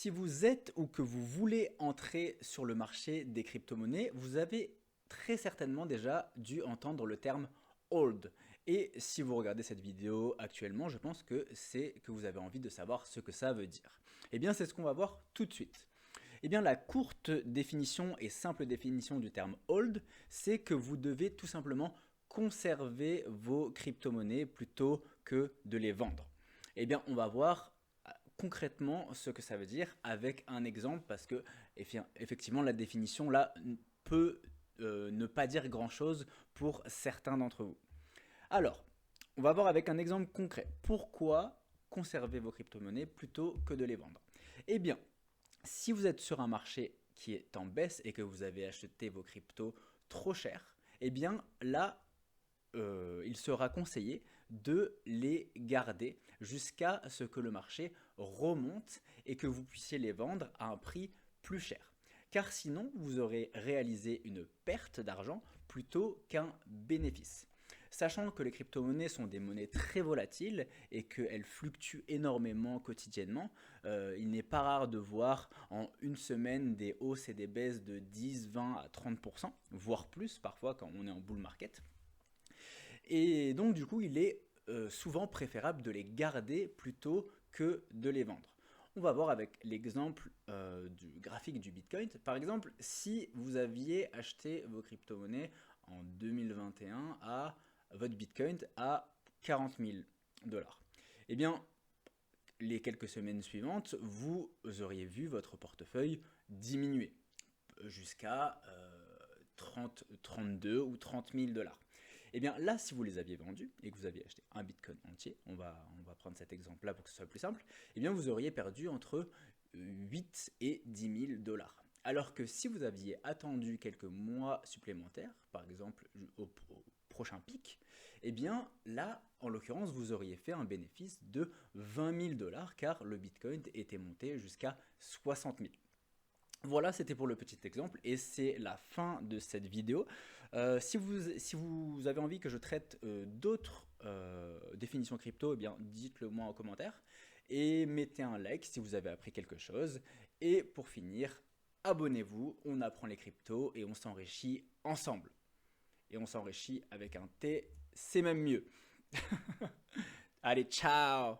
Si vous êtes ou que vous voulez entrer sur le marché des crypto-monnaies, vous avez très certainement déjà dû entendre le terme hold. Et si vous regardez cette vidéo actuellement, je pense que c'est que vous avez envie de savoir ce que ça veut dire. Eh bien, c'est ce qu'on va voir tout de suite. Eh bien, la courte définition et simple définition du terme hold, c'est que vous devez tout simplement conserver vos crypto-monnaies plutôt que de les vendre. Eh bien, on va voir concrètement ce que ça veut dire avec un exemple parce que effectivement la définition là peut ne pas dire grand chose pour certains d'entre vous. Alors, on va voir avec un exemple concret. Pourquoi conserver vos crypto-monnaies plutôt que de les vendre? Eh bien, si vous êtes sur un marché qui est en baisse et que vous avez acheté vos cryptos trop cher, eh bien là, il sera conseillé de les garder jusqu'à ce que le marché remonte et que vous puissiez les vendre à un prix plus cher. Car sinon, vous aurez réalisé une perte d'argent plutôt qu'un bénéfice. Sachant que les crypto-monnaies sont des monnaies très volatiles et qu'elles fluctuent énormément quotidiennement, il n'est pas rare de voir en une semaine des hausses et des baisses de 10, 20 à 30%, voire plus parfois quand on est en bull market. Et donc du coup, il est souvent préférable de les garder plutôt que de les vendre. On va voir avec l'exemple du graphique du Bitcoin. Par exemple, si vous aviez acheté vos crypto-monnaies en 2021 à votre Bitcoin à 40 000 dollars, eh bien, les quelques semaines suivantes, vous auriez vu votre portefeuille diminuer jusqu'à 30, 32 ou 30 000 dollars. Et bien là, si vous les aviez vendus et que vous aviez acheté un Bitcoin entier, on va prendre cet exemple-là pour que ce soit plus simple, et bien vous auriez perdu entre 8 et 10 000 dollars. Alors que si vous aviez attendu quelques mois supplémentaires, par exemple au prochain pic, et bien là, en l'occurrence, vous auriez fait un bénéfice de 20 000 dollars car le Bitcoin était monté jusqu'à 60 000. Voilà, c'était pour le petit exemple et c'est la fin de cette vidéo. Si vous avez envie que je traite d'autres définitions crypto, eh bien dites-le moi en commentaire et mettez un like si vous avez appris quelque chose. Et pour finir, abonnez-vous, on apprend les cryptos et on s'enrichit ensemble. Et on s'enrichit avec un T, c'est même mieux. Allez, ciao!